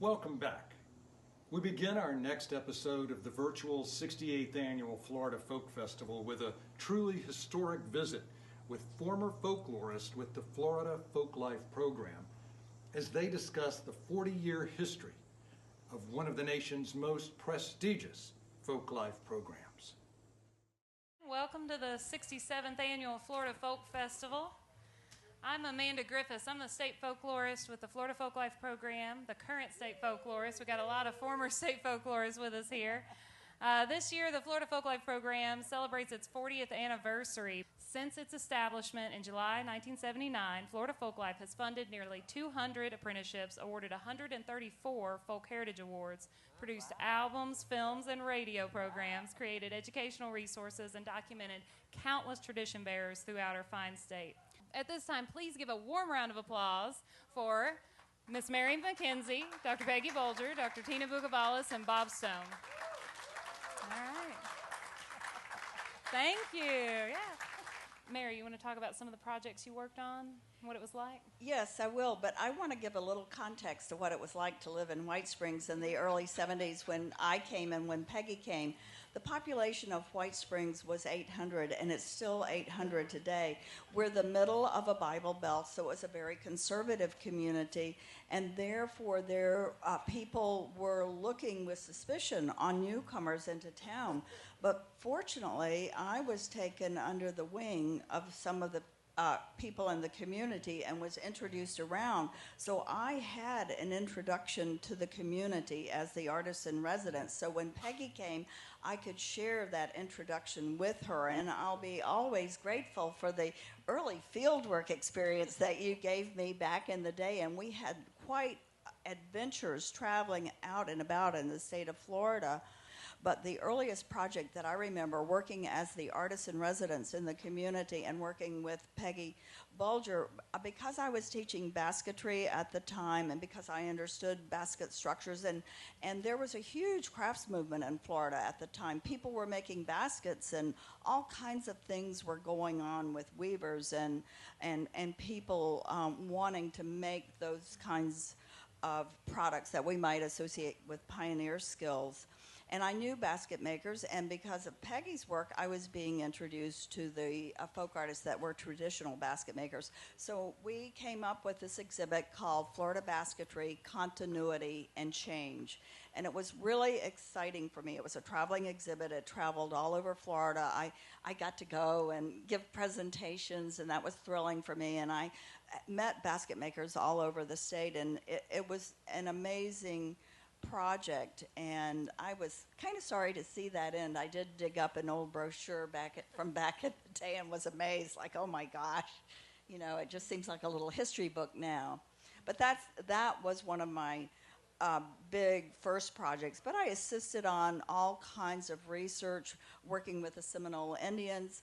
Welcome back. We begin our next episode of the virtual 68th Annual Florida Folk Festival with a truly historic visit with former folklorists with the Florida Folklife Program as they discuss the 40-year history of one of the nation's most prestigious folklife programs. Welcome to the 67th Annual Florida Folk Festival. I'm Amanda Griffiths. I'm the state folklorist with the Florida Folklife Program, the current state folklorist. We've got a lot of former state folklorists with us here. This year, the Florida Folklife Program celebrates its 40th anniversary. Since its establishment in July 1979, Florida Folklife has funded nearly 200 apprenticeships, awarded 134 Folk Heritage Awards, produced albums, films, and radio programs, created educational resources, and documented countless tradition bearers throughout our fine state. At this time, please give a warm round of applause for Miss Mary McKenzie, Dr. Peggy Bolger, Dr. Tina Bugavalis, and Bob Stone. All right. Thank you. Yeah. Mary, you want to talk about some of the projects you worked on, what it was like? Yes, I will, but I want to give a little context to what it was like to live in White Springs in the early 70s when I came and when Peggy came. The population of White Springs was 800, and it's still 800 today. We're the middle of a Bible Belt, so it was a very conservative community, and therefore people were looking with suspicion on newcomers into town. But fortunately, I was taken under the wing of some of the people in the community and was introduced around. So I had an introduction to the community as the artist in residence. So when Peggy came, I could share that introduction with her, and I'll be always grateful for the early fieldwork experience that you gave me back in the day. And we had quite adventures traveling out and about in the state of Florida. But the earliest project that I remember working as the artist in residence in the community and working with Peggy Bolger, because I was teaching basketry at the time and because I understood basket structures, and there was a huge crafts movement in Florida at the time. People were making baskets and all kinds of things were going on with weavers and people wanting to make those kinds of products that we might associate with pioneer skills. And I knew basket makers, and because of Peggy's work, I was being introduced to the folk artists that were traditional basket makers. So we came up with this exhibit called Florida Basketry, Continuity, and Change. And it was really exciting for me. It was a traveling exhibit. It traveled all over Florida. I got to go and give presentations, and that was thrilling for me. And I met basket makers all over the state, and it was an amazing project, and I was kind of sorry to see that end. I did dig up an old brochure from back in the day and was amazed, like, oh my gosh, it just seems like a little history book now. But that was one of my big first projects. But I assisted on all kinds of research, working with the Seminole Indians.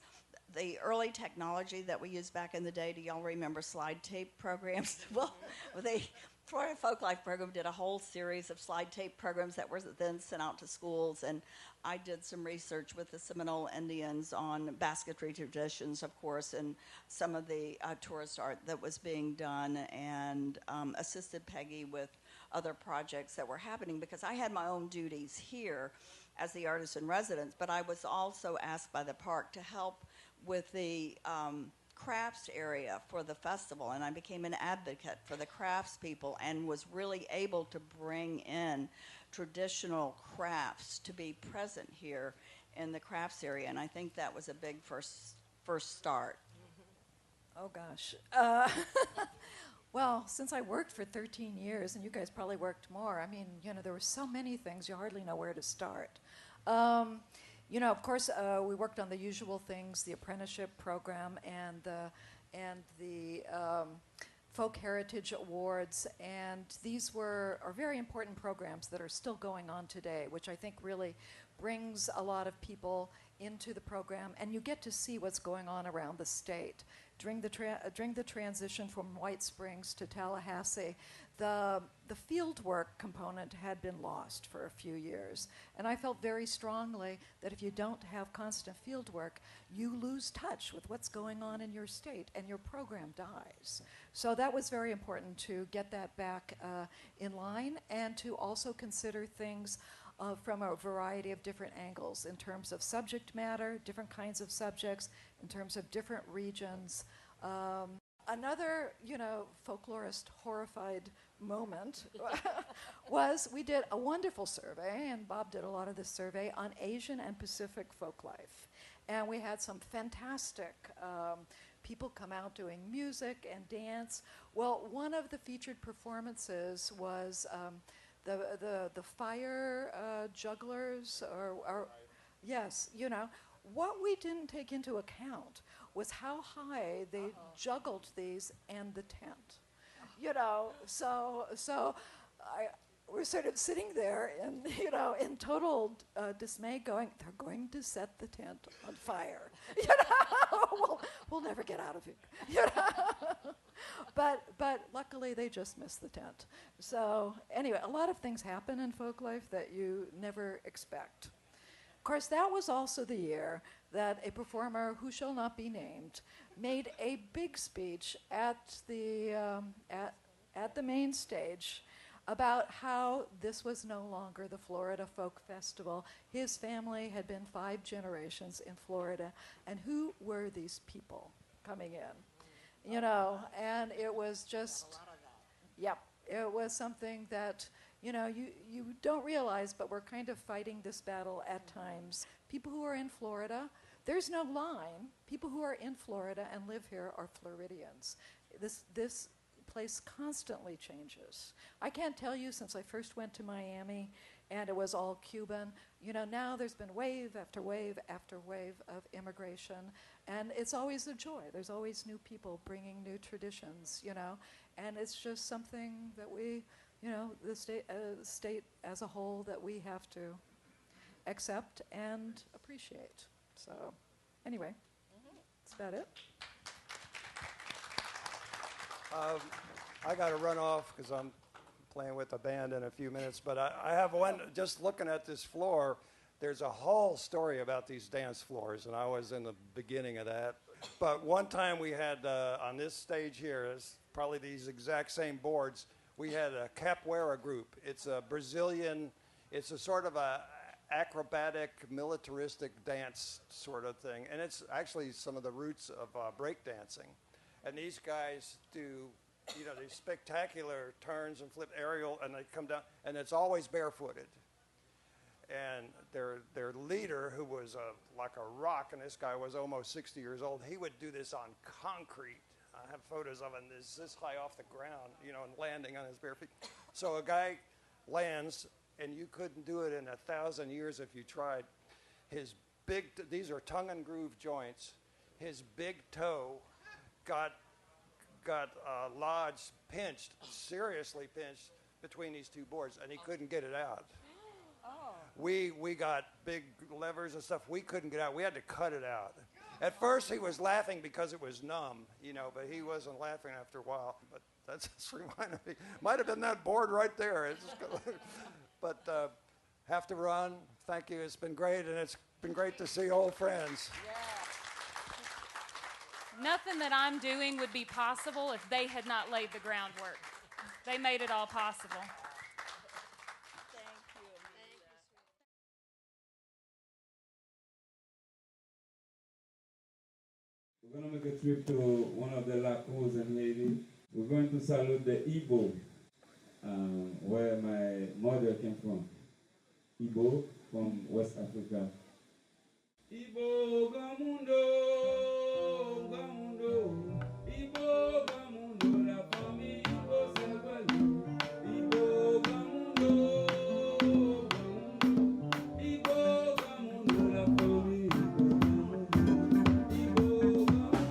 The early technology that we used back in the day, do y'all remember slide tape programs? Well, the Florida Folklife Program did a whole series of slide tape programs that were then sent out to schools, and I did some research with the Seminole Indians on basketry traditions, of course, and some of the tourist art that was being done, and assisted Peggy with other projects that were happening because I had my own duties here as the artist in residence, but I was also asked by the park to help with the crafts area for the festival, and I became an advocate for the crafts people and was really able to bring in traditional crafts to be present here in the crafts area, and I think that was a big first start. Oh gosh. Well, since I worked for 13 years, and you guys probably worked more, I mean, there were so many things, you hardly know where to start. Of course, we worked on the usual things, the apprenticeship program and the Folk Heritage Awards, and these are very important programs that are still going on today, which I think really brings a lot of people into the program, and you get to see what's going on around the state during the transition from White Springs to Tallahassee, the field work component had been lost for a few years. And I felt very strongly that if you don't have constant field work, you lose touch with what's going on in your state and your program dies. So that was very important to get that back in line, and to also consider things from a variety of different angles in terms of subject matter, different kinds of subjects, in terms of different regions. Another, folklorist horrified moment was we did a wonderful survey, and Bob did a lot of this survey on Asian and Pacific folk life. And we had some fantastic people come out doing music and dance. Well, one of the featured performances was the fire jugglers, or yes, what we didn't take into account was how high they juggled these and the tent. So we're sort of sitting there in total dismay, going, they're going to set the tent on fire. We'll never get out of here. But luckily they just missed the tent. So anyway, a lot of things happen in folk life that you never expect. Of course, that was also the year that a performer who shall not be named made a big speech at the main stage about how this was no longer the Florida Folk Festival. His family had been 5 generations in Florida, and who were these people coming in? And it was just, yep, it was something that, you don't realize, but we're kind of fighting this battle at times. People who are in Florida, there's no line. People who are in Florida and live here are Floridians. This place constantly changes. I can't tell you, since I first went to Miami and it was all Cuban, now there's been wave after wave after wave of immigration, and it's always a joy. There's always new people bringing new traditions, and it's just something that we, the state as a whole, that we have to accept and appreciate. So anyway, that's about it. I got to run off because I'm playing with a band in a few minutes, but I have one, just looking at this floor, there's a whole story about these dance floors, and I was in the beginning of that. But one time we had, on this stage here, it's probably these exact same boards, we had a capoeira group. It's a Brazilian, it's a sort of a acrobatic, militaristic dance sort of thing, and it's actually some of the roots of breakdancing. And these guys do, these spectacular turns and flip aerial, and they come down, and it's always barefooted. And their leader, who was like a rock, and this guy was almost 60 years old, he would do this on concrete. I have photos of him this high off the ground, and landing on his bare feet. So a guy lands, and you couldn't do it in 1,000 years if you tried. His these are tongue and groove joints. His big toe got lodged, pinched, seriously pinched between these two boards, and he couldn't get it out. Oh. We got big levers and stuff. We couldn't get out. We had to cut it out. At first, he was laughing because it was numb, but he wasn't laughing after a while. But that just reminded me. Might have been that board right there. But have to run. Thank you. It's been great, and it's been great to see old friends. Yeah. Nothing that I'm doing would be possible if they had not laid the groundwork. They made it all possible. Thank you. We're going to make a trip to one of the lacos in Haiti. We're going to salute the Igbo, where my mother came from. Igbo from West Africa. Igbo gamundo, gamundo, Igbo gamundo, la famille Igbo s'évalue. Igbo gamundo, gamundo, Igbo gamundo, la famille Igbo gamundo.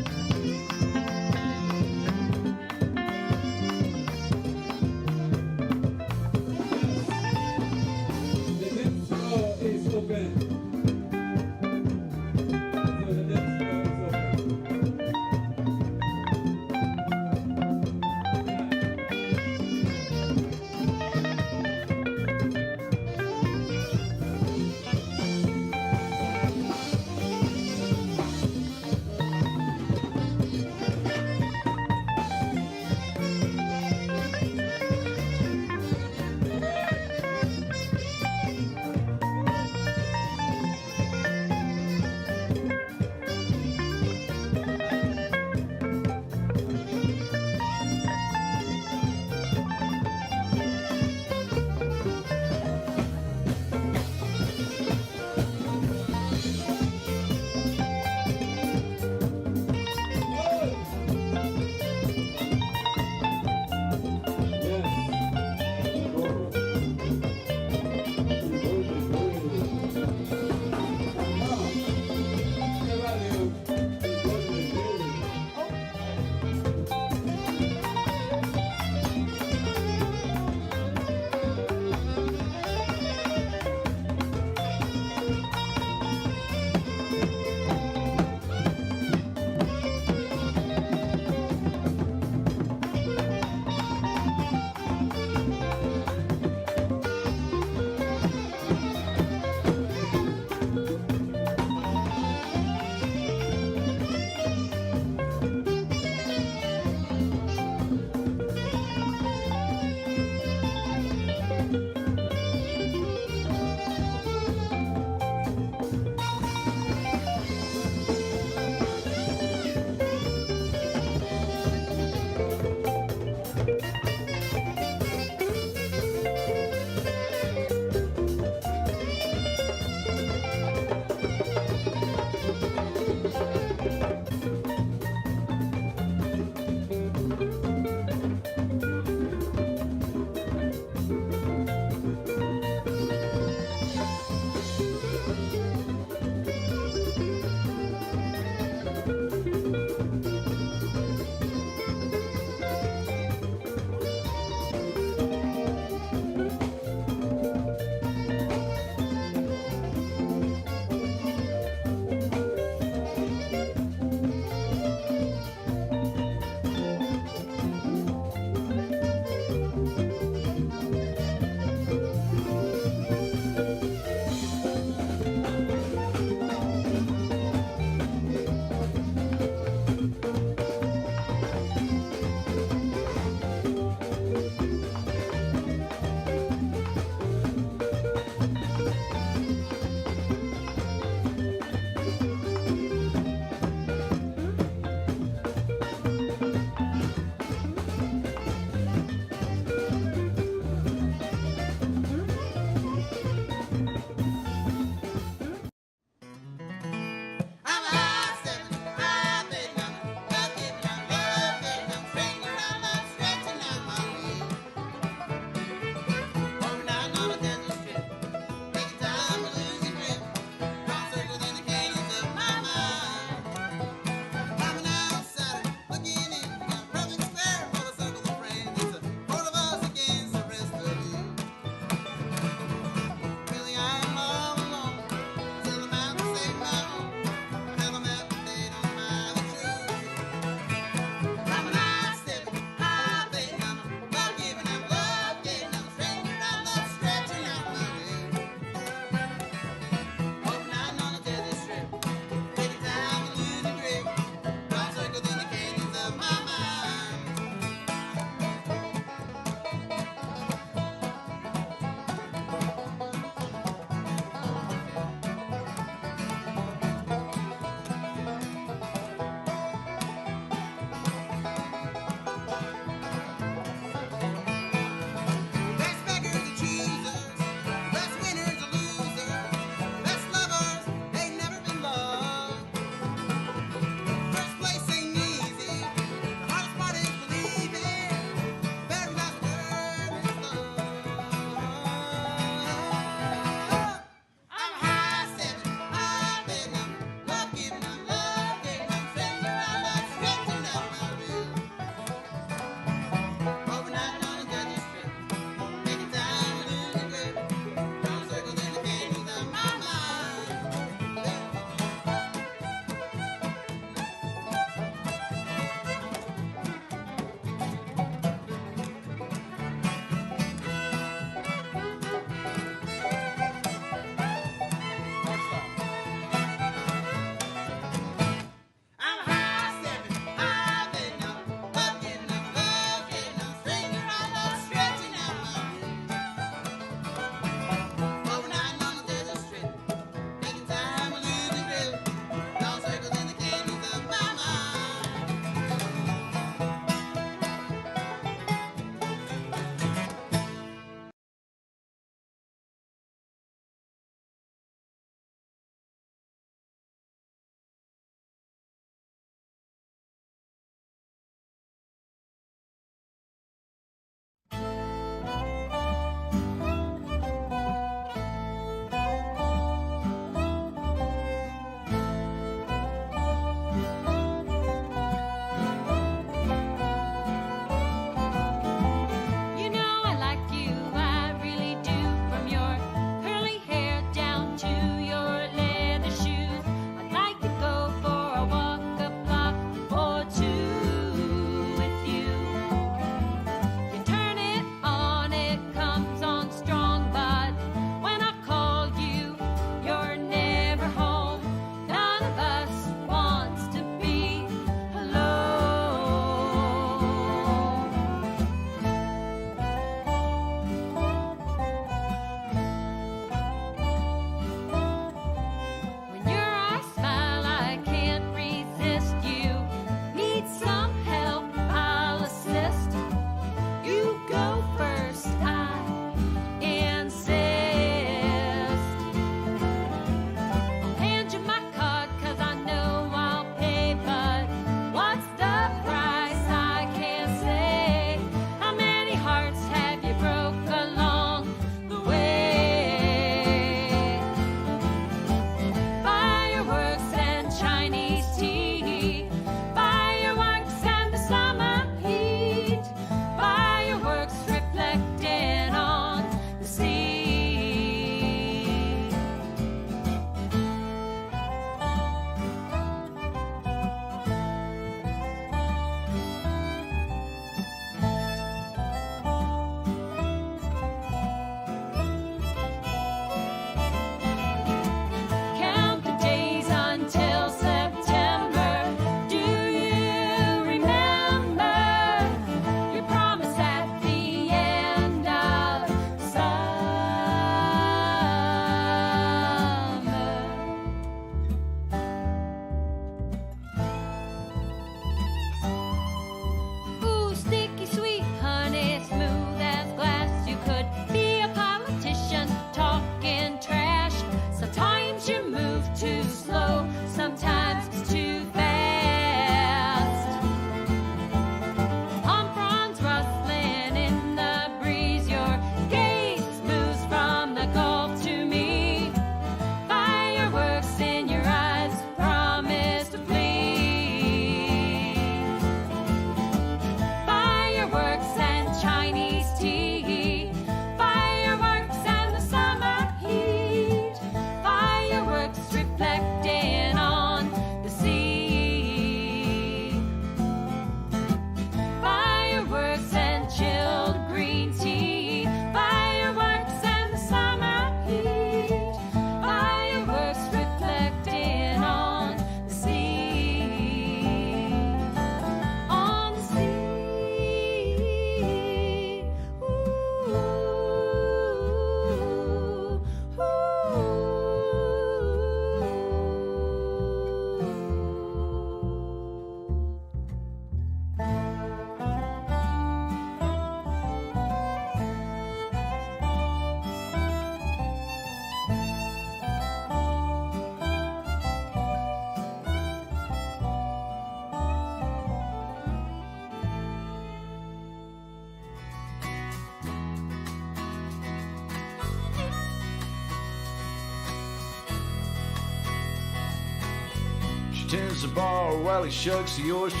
tends the bar while he shucks the oysters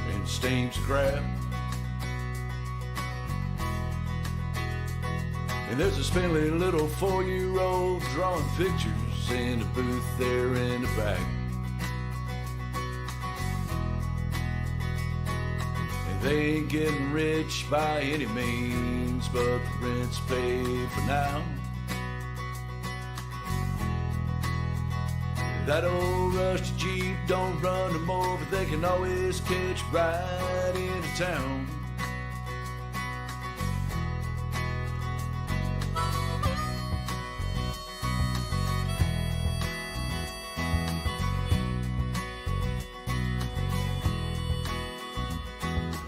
and steams the crab. And there's a spindly little 4-year-old drawing pictures in the booth there in the back. And they ain't getting rich by any means, but the rent's paid for now. That old rusty Jeep don't run no more, but they can always catch a ride into town.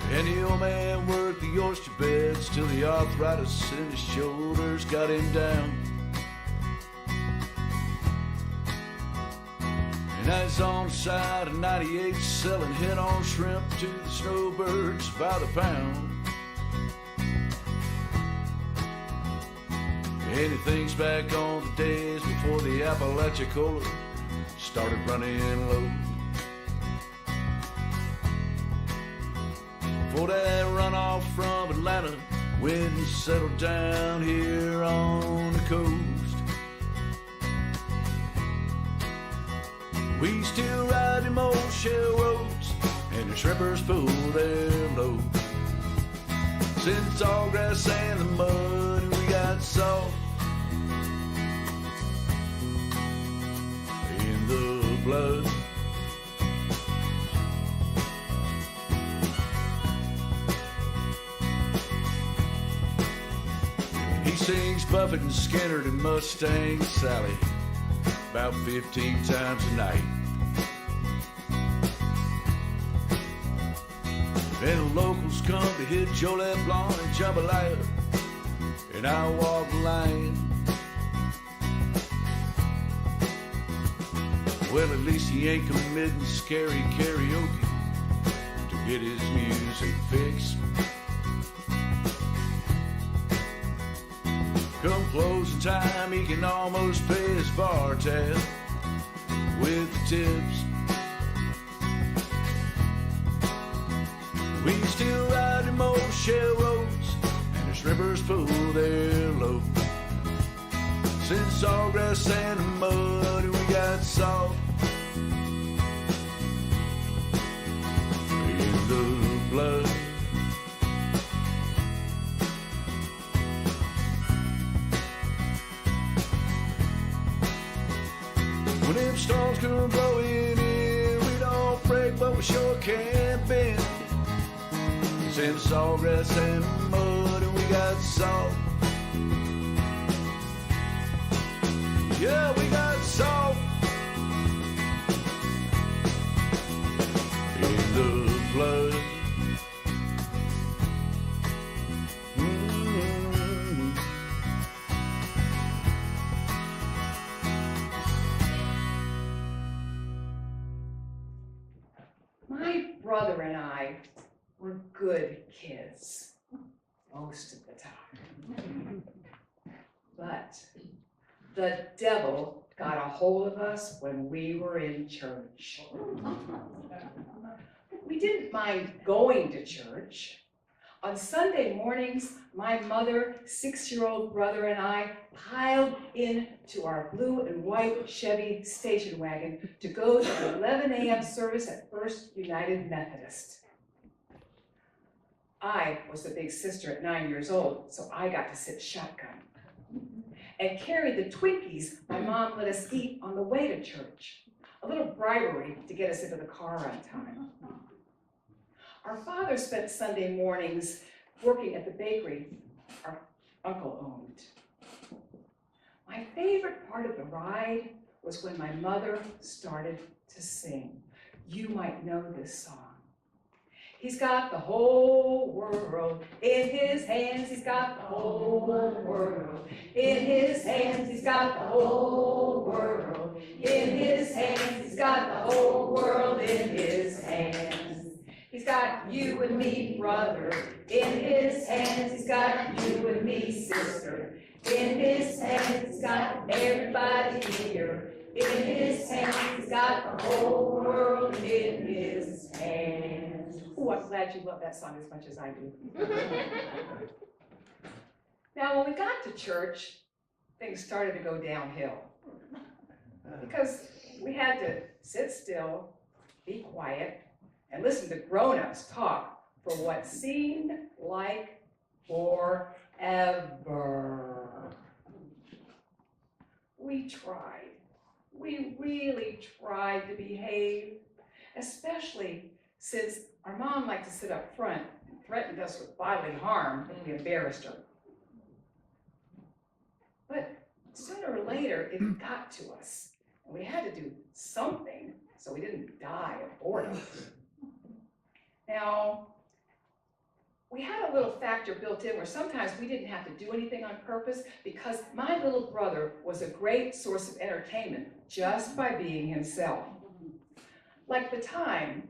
And the old man worked the oyster beds till the arthritis in his shoulders got him down. And I was on the side of 98 selling head-on shrimp to the snowbirds by the pound. And he thinks back on the days before the Apalachicola started running low. For that runoff from Atlanta went and settled down here on the coast. We still ride them old shell roads, and the shrimpers pull their load. Since it's all grass and the mud, we got salt in the blood. He sings Buffett and Skinner and Mustang Sally about 15 times a night. And the locals come to hit Jolette Blanc and Jambalaya, and I walk the line. Well, at least he ain't committing scary karaoke to get his music fixed. Come closing time, he can almost pay his bar tab with the tips. We still ride them old shell roads, and the shrimpers pull their load. Since sawgrass and the mud, we got salt in the blood. When them storms come blowing in, we don't break, but we sure can't bend. Since sawgrass and mud, and we got salt. Yeah, we got salt in the blood. My brother and I were good kids most of the time. But the devil got a hold of us when we were in church. We didn't mind going to church. On Sunday mornings, my mother, 6-year-old brother, and I piled into our blue and white Chevy station wagon to go to the 11 a.m. service at First United Methodist. I was the big sister at 9 years old, so I got to sit shotgun and carry the Twinkies my mom let us eat on the way to church, a little bribery to get us into the car on time. Our father spent Sunday mornings working at the bakery our uncle owned. My favorite part of the ride was when my mother started to sing. You might know this song. He's got the whole world in his hands. He's got the whole world in his hands. He's got the whole world in his hands. He's got the whole world in his hands. He's got you and me, brother, in his hands. He's got you and me, sister, in his hands. He's got everybody here in his hands. He's got the whole world in his hands. Oh, I'm glad you love that song as much as I do. Now, when we got to church, things started to go downhill. Because we had to sit still, be quiet, and listen to grown-ups talk for what seemed like forever. We tried. We really tried to behave, especially since our mom liked to sit up front and threatened us with bodily harm if we embarrassed her. But sooner or later, it got to us, and we had to do something so we didn't die of boredom. Now, we had a little factor built in where sometimes we didn't have to do anything on purpose because my little brother was a great source of entertainment just by being himself. Like the time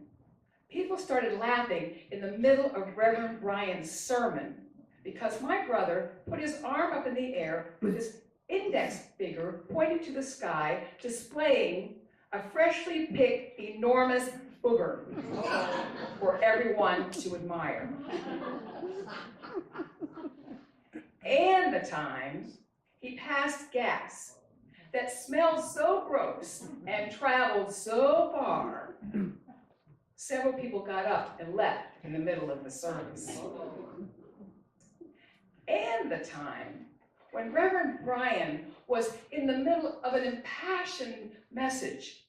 people started laughing in the middle of Reverend Brian's sermon because my brother put his arm up in the air with his index finger pointed to the sky, displaying a freshly picked enormous booger for everyone to admire. And the times he passed gas that smelled so gross and traveled so far, several people got up and left in the middle of the service. And the time when Reverend Brian was in the middle of an impassioned message,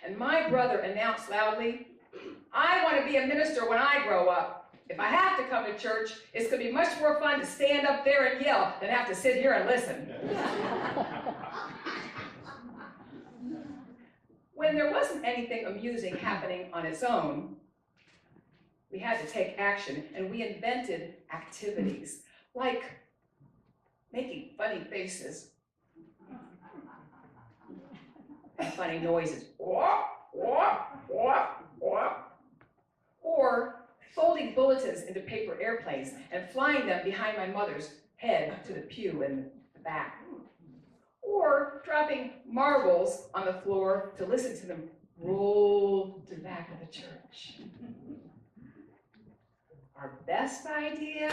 and my brother announced loudly, "I want to be a minister when I grow up. If I have to come to church, it's going to be much more fun to stand up there and yell than have to sit here and listen." When there wasn't anything amusing happening on its own, we had to take action, and we invented activities like making funny faces and funny noises, or folding bulletins into paper airplanes and flying them behind my mother's head to the pew in the back, or dropping marbles on the floor to listen to them roll to the back of the church. Our best idea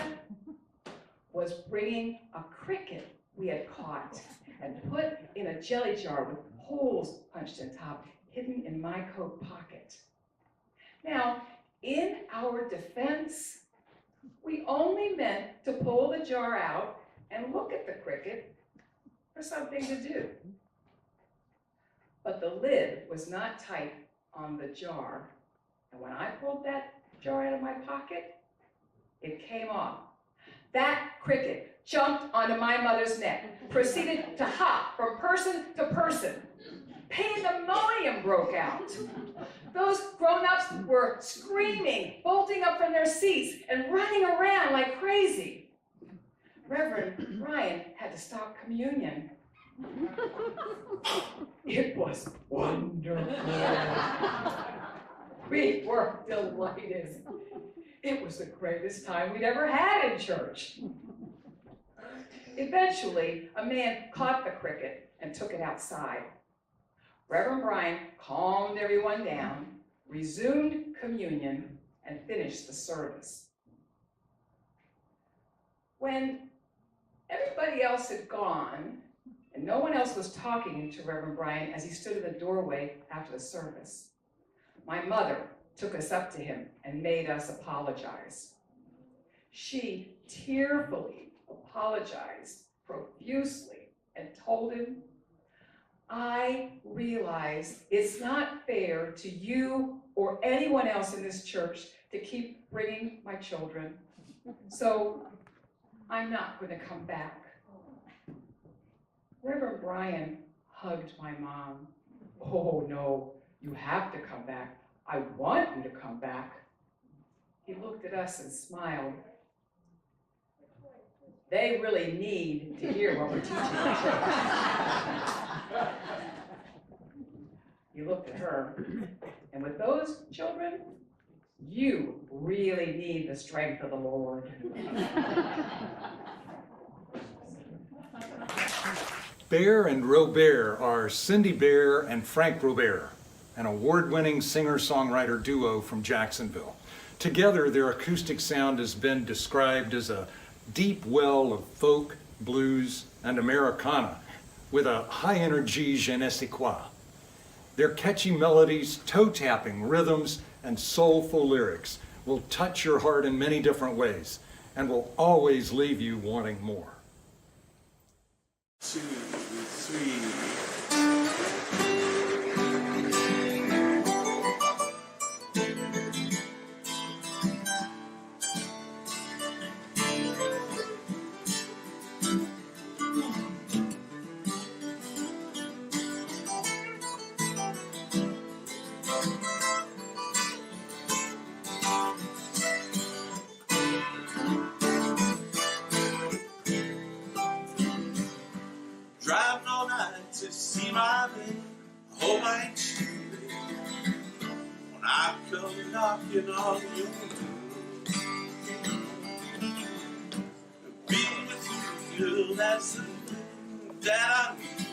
was bringing a cricket we had caught and put in a jelly jar with holes punched in top, hidden in my coat pocket. Now, in our defense, we only meant to pull the jar out and look at the cricket for something to do. But the lid was not tight on the jar, and when I pulled that jar out of my pocket, it came off. That cricket jumped onto my mother's neck, proceeded to hop from person to person. Pandemonium broke out. Those grown-ups were screaming, bolting up from their seats, and running around like crazy. Reverend Brian had to stop communion. It was wonderful. We were delighted. It was the greatest time we'd ever had in church. Eventually, a man caught the cricket and took it outside. Reverend Brian calmed everyone down, resumed communion, and finished the service. When everybody else had gone, and no one else was talking to Reverend Brian as he stood in the doorway after the service, my mother took us up to him and made us apologize. She tearfully apologized profusely and told him, "I realize it's not fair to you or anyone else in this church to keep bringing my children, so I'm not going to come back." Reverend Brian hugged my mom. "Oh no, you have to come back. I want you to come back." He looked at us and smiled. They really need to hear what we're teaching in church. He looked at her, and with those children, you really need the strength of the Lord. Bear and Robert are Cindy Bear and Frank Robert. an award-winning singer-songwriter duo from Jacksonville. Together, their acoustic sound has been described as a deep well of folk, blues, and Americana with a high-energy je ne sais quoi. Their catchy melodies, toe-tapping rhythms, and soulful lyrics will touch your heart in many different ways and will always leave you wanting more. 2, 3. Driving all night to see my man. I hope I ain't too late when I come knocking on your door. Being with you, girl, that's the thing that I need.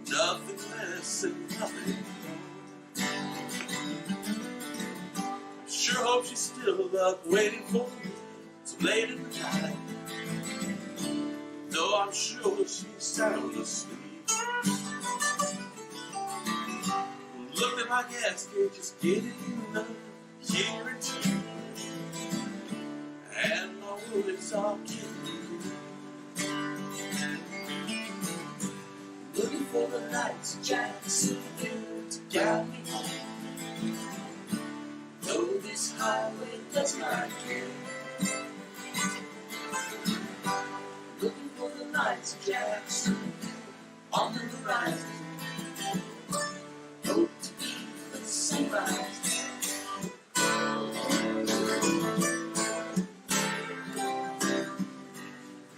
Nothing less and nothing more. Sure hope she's still up waiting for me so late in the night. Though I'm sure she's sound asleep. Look at my gasket, just getting another year or two, and my worries are getting looking for the lights of Jacksonville to guide me home. Though this highway does not care. Looking for the lights of Jackson on the horizon. Hope to be the sunrise.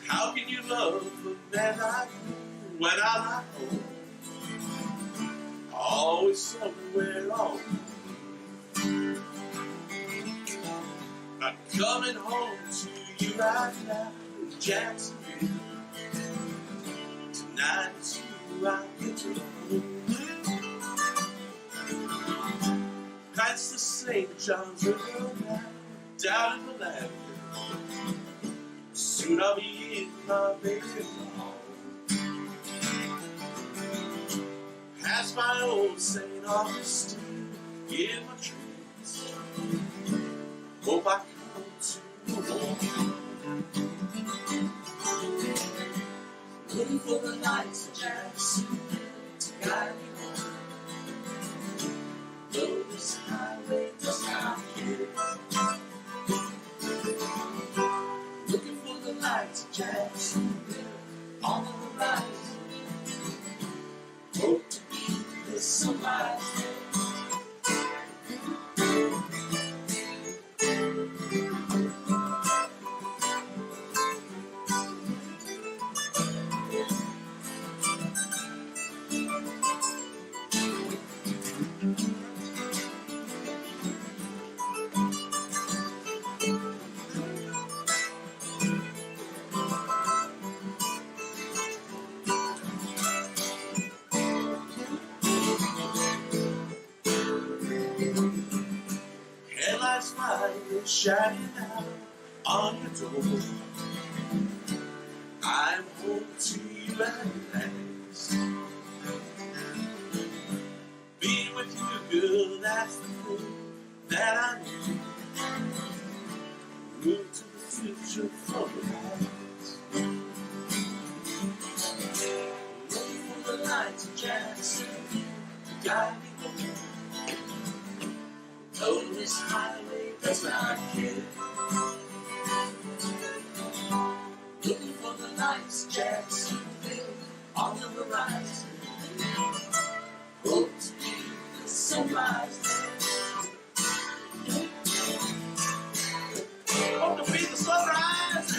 How can you love a man like me when I'm not home? Always somewhere on. Not coming home to you right now, Jackson. Tonight it's you I get to know. That's the St. John's River now, down in the land. Soon I'll be in my baby's home. Past my old St. Augustine in my dreams. Hope I come to home. Looking for the lights of Jacksonville to guide me home. Though this highway does not care. Looking for the lights of Jacksonville on the horizon. Hope to be the sunrise. Shining out on your door. I'm home to you at last. Be with you, girl, that's the thing that I need. Move to the future from the past. Looking for the lights of Jackson to guide me home. Though this highway does not care. Looking for the lights of Jacksonville on the horizon. Hope to be the sunrise. Hope to be the sunrise.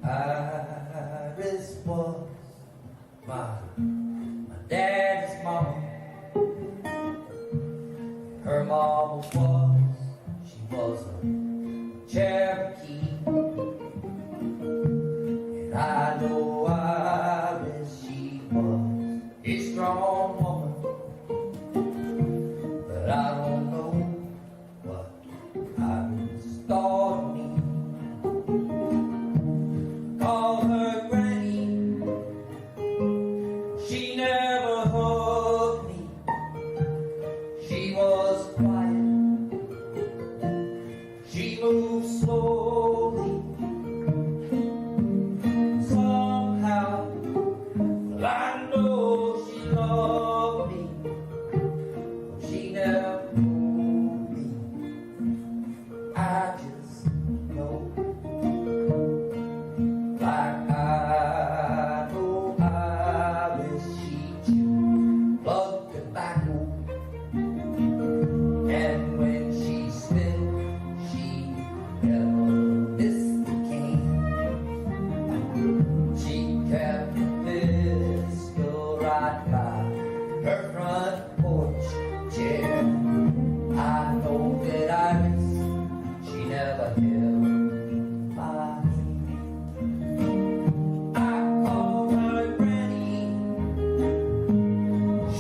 Iris was my daddy's mama. Her mama was, she was a Cherokee.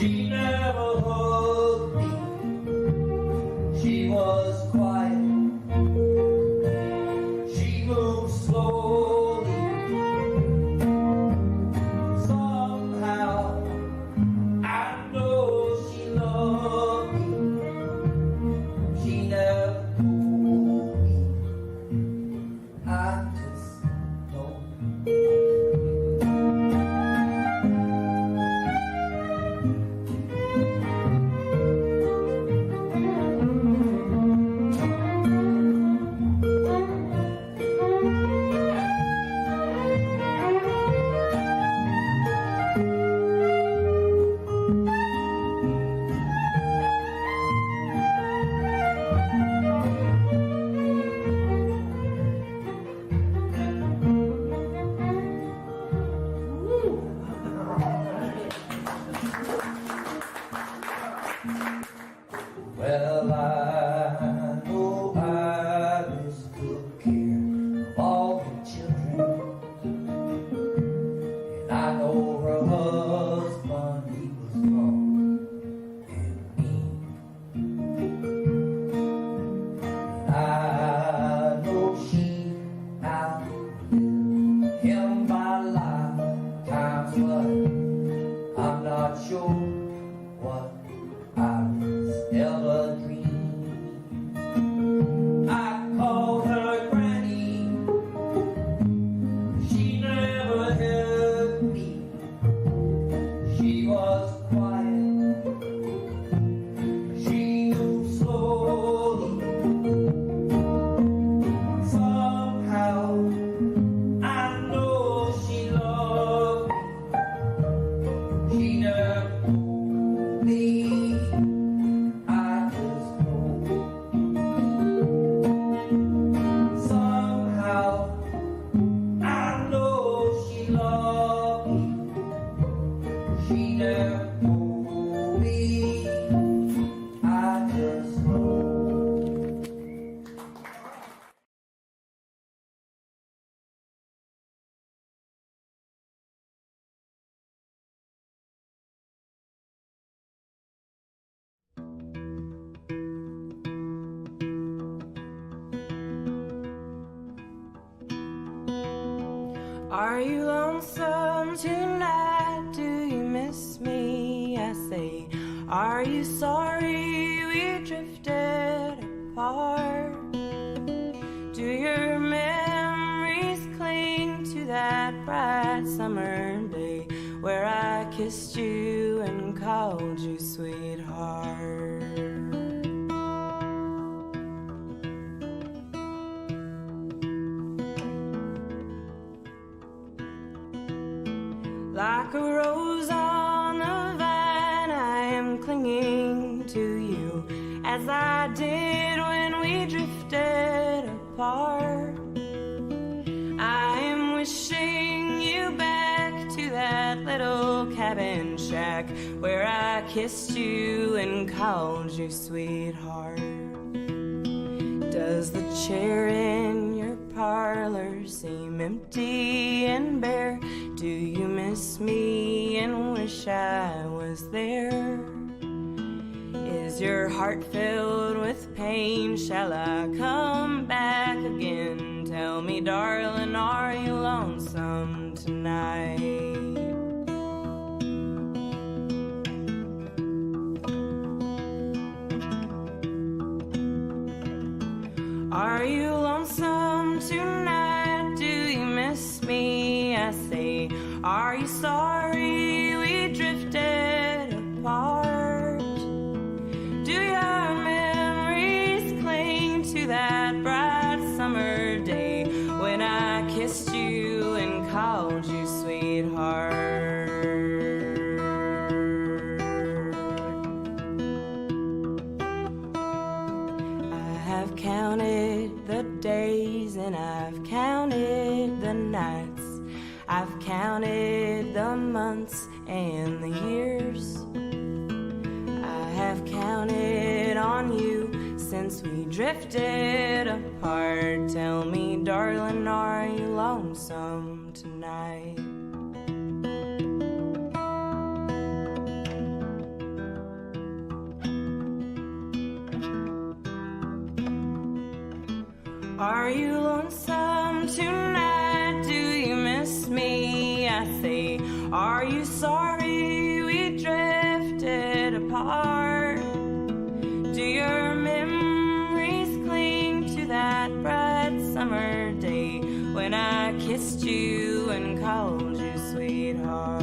She never hugged me. She was quiet. She moved slowly. Somehow I know she loved me. She never told me. I just know. Well, I know Iris took care of all the children, and I know her husband, he was wrong and mean. And I know she outlived him by lifetimes, but I'm not sure what I was ever dreamed. I called her Granny. She never held me. She was quiet. She moved slowly. Somehow I know she loved me. She never told me. I just know. Somehow I know she loved me. She never told me. I just know. Are you lonesome tonight? Do you miss me? I say, are you sorry we drifted apart? Do your memories cling to that bright summer day where I kissed you and called you sweetheart? Like a rose on the vine, I am clinging to you as I did when we drifted apart. I am wishing you back to that little cabin shack where I kissed you and called you sweetheart. Does the chair in your parlor seem empty and bare? Do you miss me and wish I was there? Is your heart filled with pain? Shall I come back again? Tell me, darling, are you lonesome tonight? Are you lonesome tonight? Do you miss me? I say, are you sorry we drifted apart? Do your memories cling to that bright summer day when I kissed you and called you sweetheart? I have counted the days and I've counted the nights. I've counted the months and the years. I have counted on you since we drifted apart. Tell me, darling, are you lonesome tonight? Are you lonesome tonight? Do you miss me? I say, are you sorry we drifted apart? Do your memories cling to that bright summer day when I kissed you and called you sweetheart?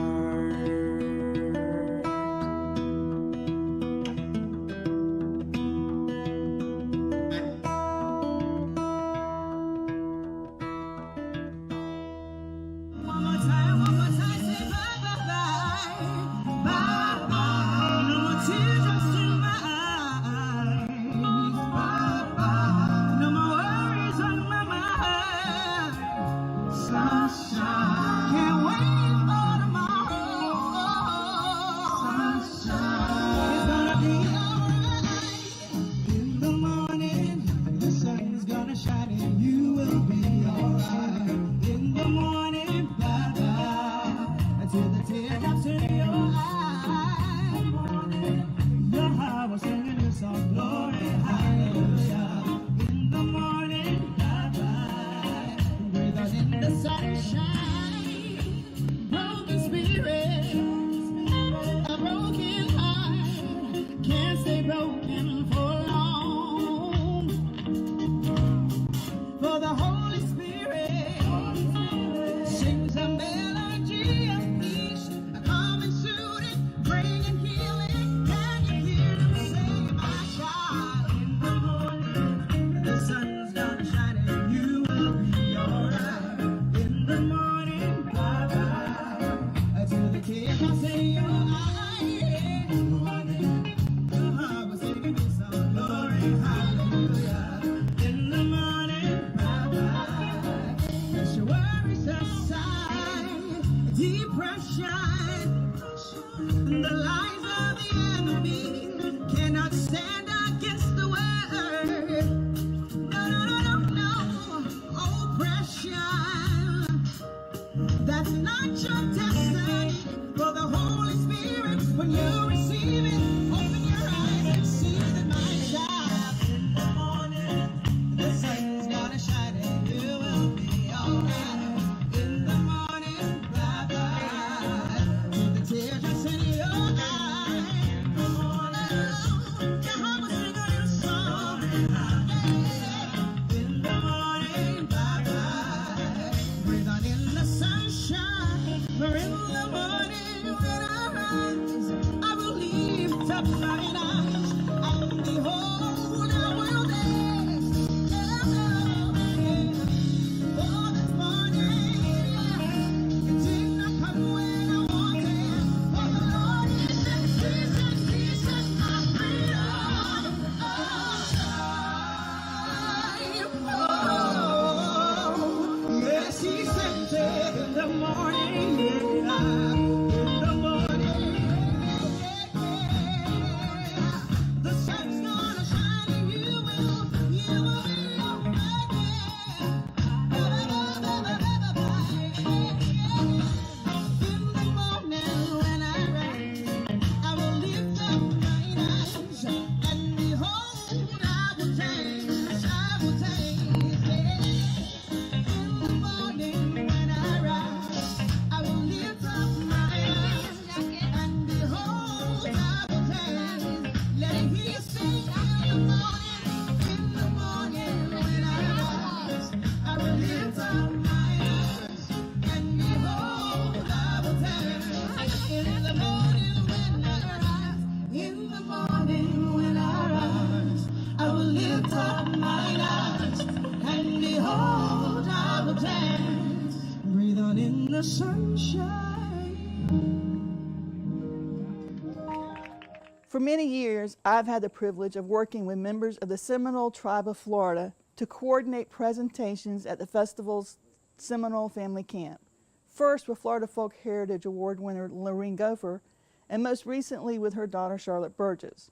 For many years, I've had the privilege of working with members of the Seminole Tribe of Florida to coordinate presentations at the festival's Seminole Family Camp. First with Florida Folk Heritage Award winner Lorene Gopher, and most recently with her daughter Charlotte Burgess.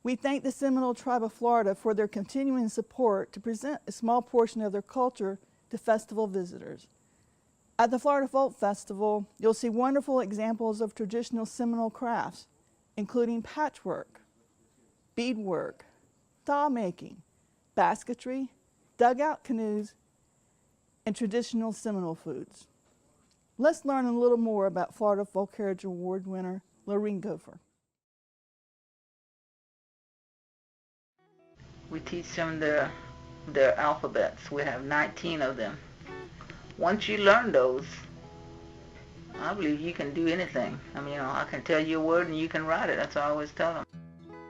We thank the Seminole Tribe of Florida for their continuing support to present a small portion of their culture to festival visitors. At the Florida Folk Festival, you'll see wonderful examples of traditional Seminole crafts, including patchwork, beadwork, doll making, basketry, dugout canoes, and traditional Seminole foods. Let's learn a little more about Florida Folk Heritage Award winner Lorene Gopher. We teach them their alphabets. We have 19 of them. Once you learn those, I believe you can do anything. I mean, I can tell you a word and you can write it. That's what I always tell them.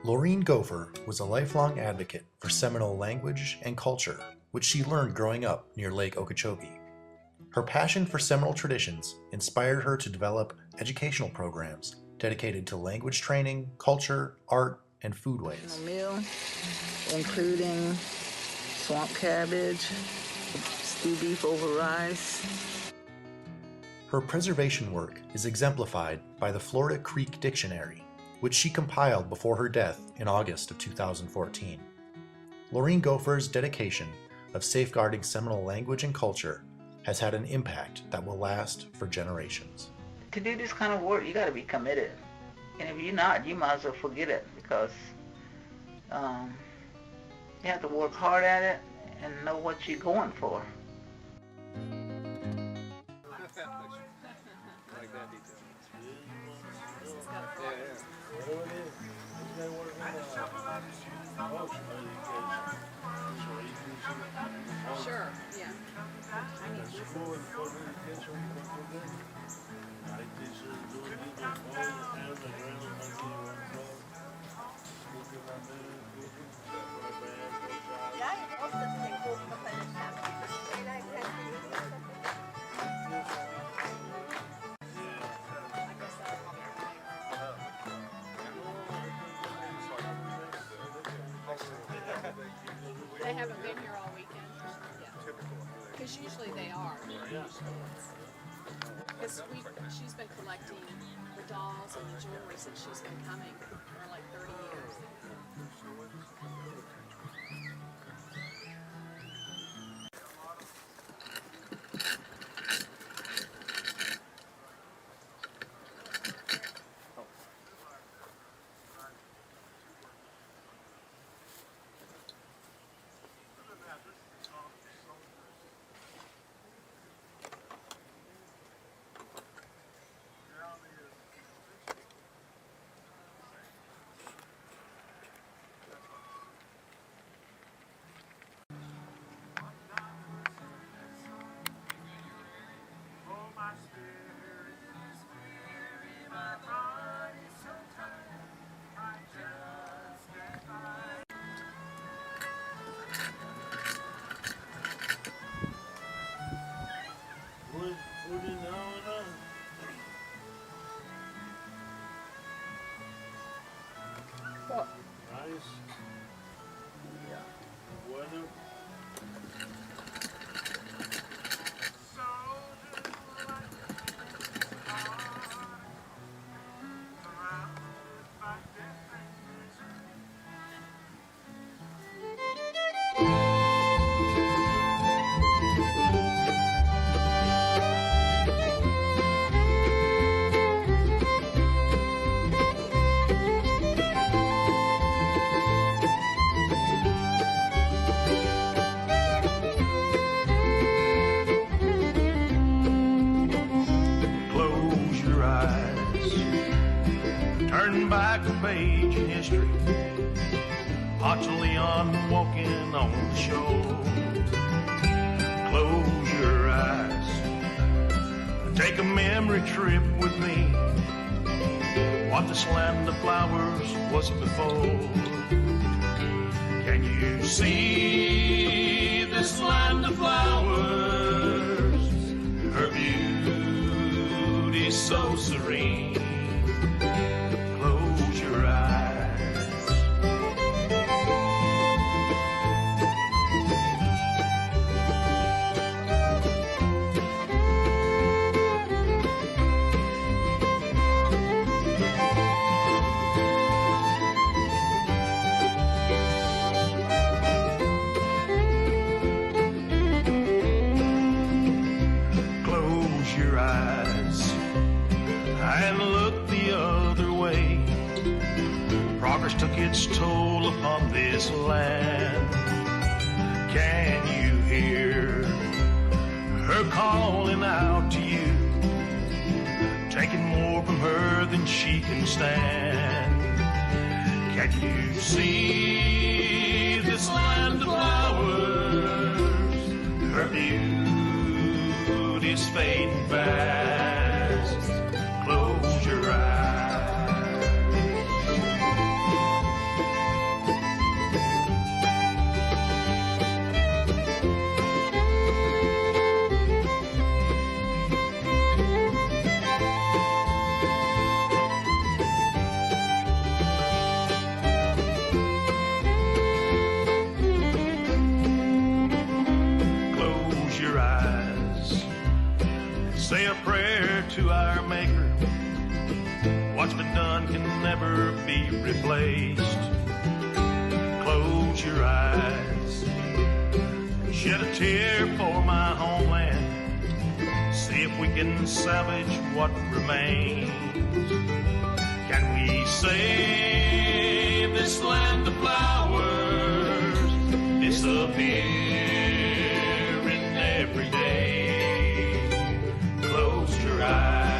Lorene Gopher was a lifelong advocate for Seminole language and culture, which she learned growing up near Lake Okeechobee. Her passion for Seminole traditions inspired her to develop educational programs dedicated to language training, culture, art, and foodways. A meal including swamp cabbage, stew beef over rice. Her preservation work is exemplified by the Florida Creek Dictionary, which she compiled before her death in August of 2014. Lorene Gopher's dedication of safeguarding Seminole language and culture has had an impact that will last for generations. To do this kind of work, you got to be committed. And if you're not, you might as well forget it, because you have to work hard at it and know what you're going for. Sure, yeah. They haven't been here all weekend? Yeah. Because usually they are. Because she's been collecting the dolls and the jewelry since she's been coming for like 30 years. What? Rice. Yeah. Weather. Turn back the page in history. Watch Leon walking on the shore. Close your eyes. Take a memory trip with me. What this land of flowers was before. Can you see this land of flowers? Her beauty so serene. Close your eyes. Close your eyes and look the other way. Progress took its toll upon this land. Can you hear her calling out to you, taking more from her than she can stand? Can you see this land of flowers? Her beauty's fading fast. Close your eyes. Say a prayer to our Maker. What's been done can never be replaced. Close your eyes. Shed a tear for my homeland. See if we can salvage what remains. Can we save this land of flowers? Disappearing every day. Close your eyes.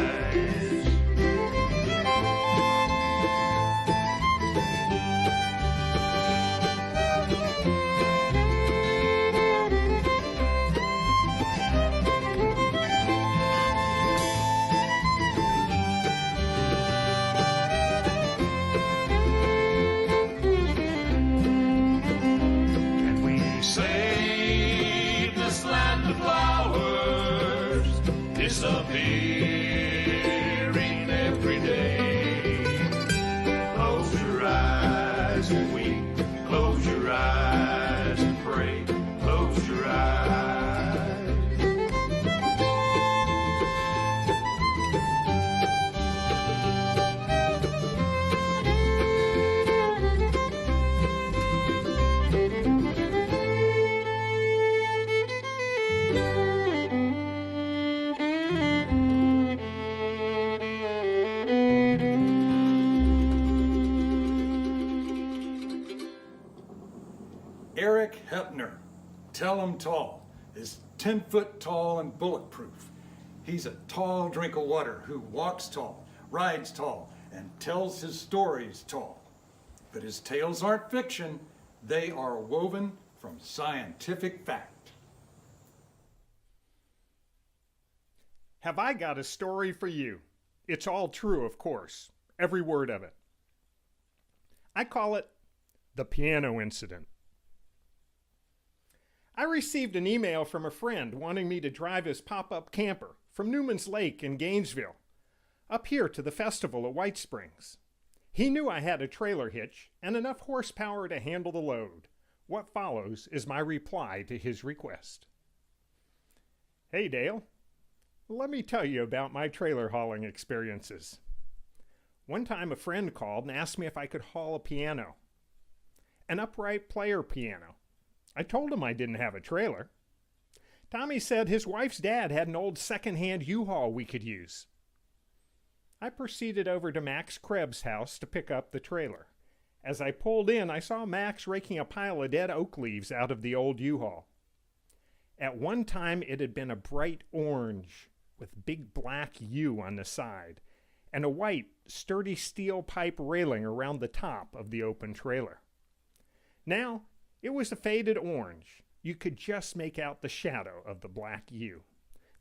Can we save this land of flowers? Disappearing every day. Close your eyes and weep. Close your eyes and pray. Close your eyes. Eric Hepner, tell him tall, is 10 foot tall and bulletproof. He's a tall drink of water who walks tall, rides tall, and tells his stories tall. But his tales aren't fiction, they are woven from scientific fact. Have I got a story for you? It's all true, of course, every word of it. I call it the piano incident. I received an email from a friend wanting me to drive his pop-up camper from Newman's Lake in Gainesville up here to the festival at White Springs. He knew I had a trailer hitch and enough horsepower to handle the load. What follows is my reply to his request. Hey Dale, let me tell you about my trailer hauling experiences. One time a friend called and asked me if I could haul a piano, an upright player piano. I told him I didn't have a trailer. Tommy said his wife's dad had an old second-hand U-Haul we could use. I proceeded over to Max Krebs' house to pick up the trailer. As I pulled in, I saw Max raking a pile of dead oak leaves out of the old U-Haul. At one time, it had been a bright orange with big black U on the side and a white, sturdy steel pipe railing around the top of the open trailer. Now, it was a faded orange. You could just make out the shadow of the black U.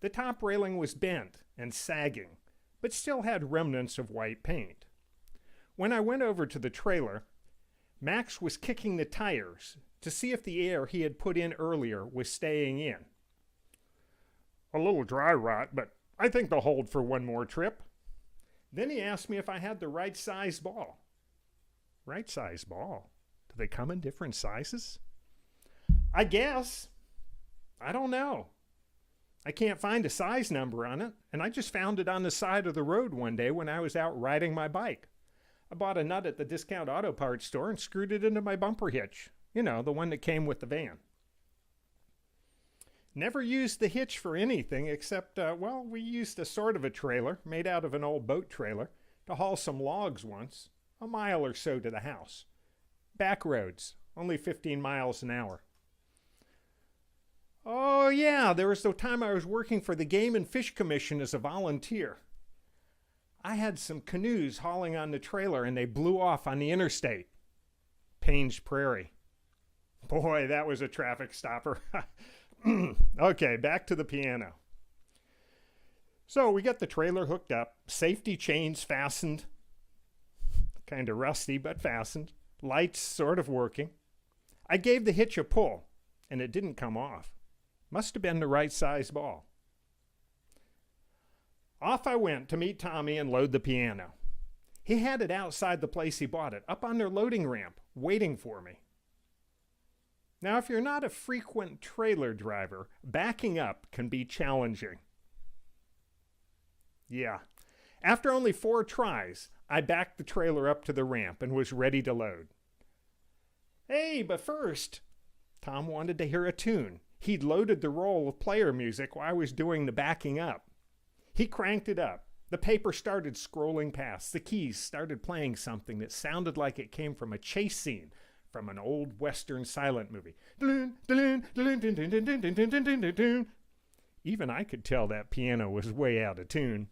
The top railing was bent and sagging, but still had remnants of white paint. When I went over to the trailer, Max was kicking the tires to see if the air he had put in earlier was staying in. A little dry rot, but I think they'll hold for one more trip. Then he asked me if I had the right size ball. Right size ball? Do they come in different sizes? I guess. I don't know. I can't find a size number on it, and I just found it on the side of the road one day when I was out riding my bike. I bought a nut at the discount auto parts store and screwed it into my bumper hitch. You know, the one that came with the van. Never used the hitch for anything except, we used a sort of a trailer made out of an old boat trailer to haul some logs once, a mile or so to the house. Back roads, only 15 miles an hour. Oh, yeah, there was the time I was working for the Game and Fish Commission as a volunteer. I had some canoes hauling on the trailer and they blew off on the interstate. Payne's Prairie. Boy, that was a traffic stopper. Okay, back to the piano. So we got the trailer hooked up, safety chains fastened, kind of rusty but fastened, lights sort of working. I gave the hitch a pull and it didn't come off. Must have been the right size ball. Off I went to meet Tommy and load the piano. He had it outside the place he bought it, up on their loading ramp, waiting for me. Now, if you're not a frequent trailer driver, backing up can be challenging. Yeah. After only 4 tries, I backed the trailer up to the ramp and was ready to load. Hey, but first, Tom wanted to hear a tune. He'd loaded the roll of player music while I was doing the backing up. He cranked it up. The paper started scrolling past. The keys started playing something that sounded like it came from a chase scene from an old Western silent movie. Even I could tell that piano was way out of tune.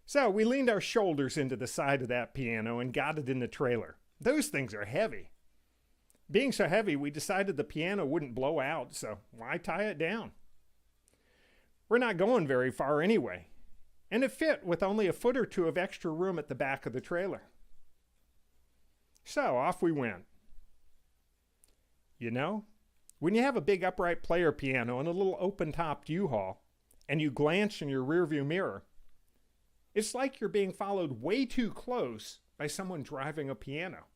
So we leaned our shoulders into the side of that piano and got it in the trailer. Those things are heavy. Being so heavy, we decided the piano wouldn't blow out, so why tie it down? We're not going very far anyway, and it fit with only a foot or two of extra room at the back of the trailer. So off we went. You know, when you have a big upright player piano and a little open-topped U-Haul, and you glance in your rearview mirror, it's like you're being followed way too close by someone driving a piano.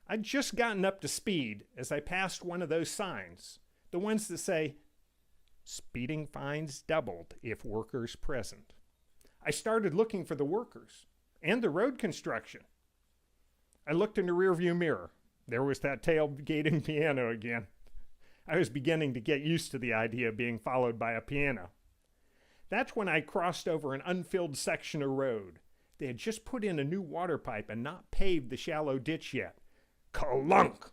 I'd just gotten up to speed as I passed one of those signs, the ones that say, "Speeding fines doubled if workers present." I started looking for the workers and the road construction. I looked in the rearview mirror. There was that tailgating piano again. I was beginning to get used to the idea of being followed by a piano. That's when I crossed over an unfilled section of road. They had just put in a new water pipe and not paved the shallow ditch yet. Clunk!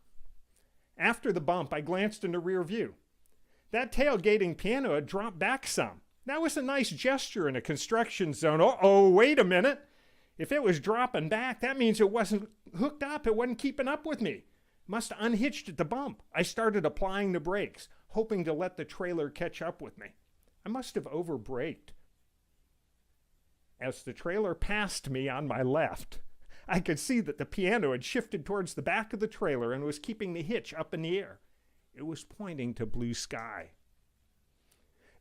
After the bump, I glanced in the rear view. That tailgating piano had dropped back some. That was a nice gesture in a construction zone. Uh-oh, wait a minute. If it was dropping back, that means it wasn't hooked up. It wasn't keeping up with me. Must have unhitched at the bump. I started applying the brakes, hoping to let the trailer catch up with me. I must have over-braked. As the trailer passed me on my left, I could see that the piano had shifted towards the back of the trailer and was keeping the hitch up in the air. It was pointing to blue sky.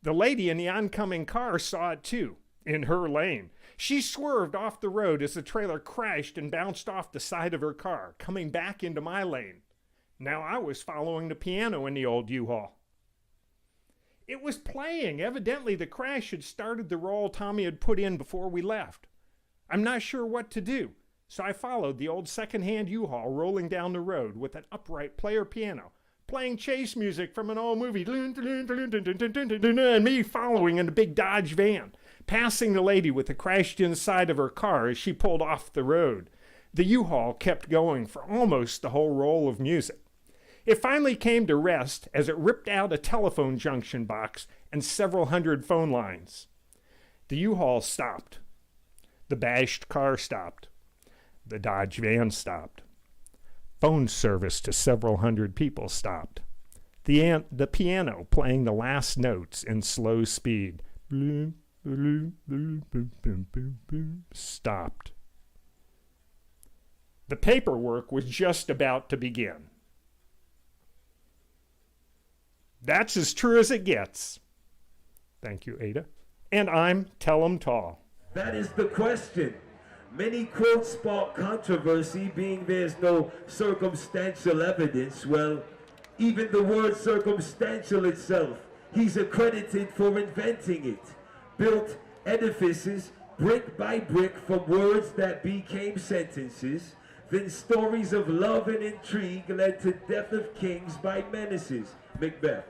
The lady in the oncoming car saw it too, in her lane. She swerved off the road as the trailer crashed and bounced off the side of her car, coming back into my lane. Now I was following the piano in the old U-Haul. It was playing. Evidently the crash had started the roll Tommy had put in before we left. I'm not sure what to do, so I followed the old second-hand U-Haul rolling down the road with an upright player piano, playing chase music from an old movie, and me following in a big Dodge van, passing the lady with the crashed inside of her car as she pulled off the road. The U-Haul kept going for almost the whole roll of music. It finally came to rest as it ripped out a telephone junction box and several hundred phone lines. The U-Haul stopped. The bashed car stopped. The Dodge van stopped. Phone service to several hundred people stopped. The piano playing the last notes in slow speed stopped. The paperwork was just about to begin. That's as true as it gets. Thank you, Ada. And I'm Tell'em Tall. That is the question. Many quotes spark controversy, being there's no circumstantial evidence. Well, even the word circumstantial itself, he's accredited for inventing it. Built edifices brick by brick from words that became sentences. Then stories of love and intrigue led to death of kings by menaces. Macbeth.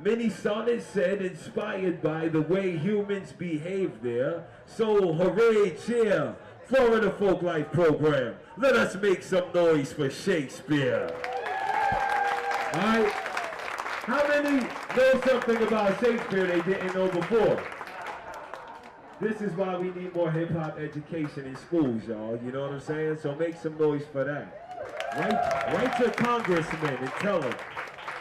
Many sonnets said inspired by the way humans behave there. So hooray, cheer, Florida Folk Life program. Let us make some noise for Shakespeare. All right? How many know something about Shakespeare they didn't know before? This is why we need more hip-hop education in schools, y'all. You know what I'm saying? So make some noise for that. Write your congressman and tell them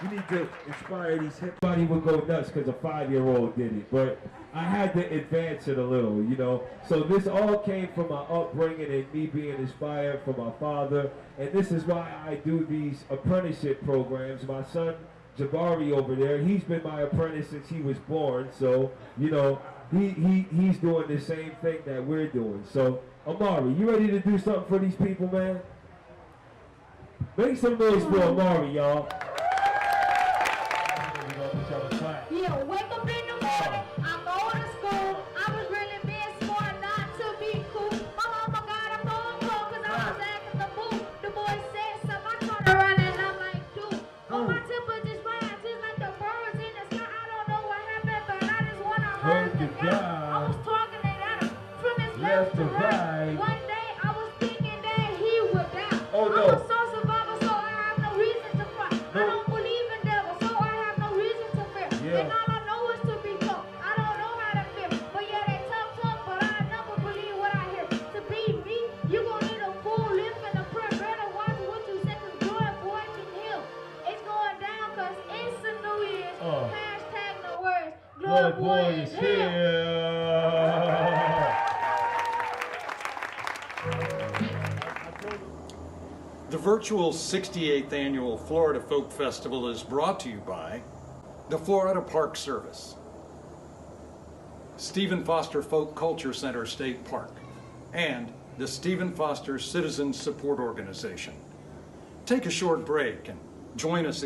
you need to inspire these hip. Everybody would go nuts because a 5-year-old did it, but I had to advance it a little, you know. So this all came from my upbringing and me being inspired from my father, and this is why I do these apprenticeship programs. My son Jabari over there, he's been my apprentice since he was born, so you know he's doing the same thing that we're doing. So Amari, you ready to do something for these people, man? Make some noise for Amari, y'all. Yeah, wake up in the morning, I go to school. I was really being smart not to be cool. My mama got a phone call because I was acting the fool. The boy said something, I turned around and I'm like, dude. Oh, my temper just rise, just like the birds in the sky. I don't know what happened, but I just want to hurt the guy. I was talking it out from his left to right. One day I was thinking that he would die. Oh, no. I'm a soul survivor, so I have no reason to cry. I don't believe in devils, so I have no reason to fear. And all I know is to be tough. I don't know how to feel. But yeah, they tough, but I never believe what I hear. To be me, you gon' need a full lift and a prayer. Better watch what you say, cause blood boy can heal. It's going down cause it's a New Year's. Hashtag the words. Blood boy is here. The virtual 68th Annual Florida Folk Festival is brought to you by the Florida Park Service, Stephen Foster Folk Culture Center State Park, and the Stephen Foster Citizen Support Organization. Take a short break and join us again.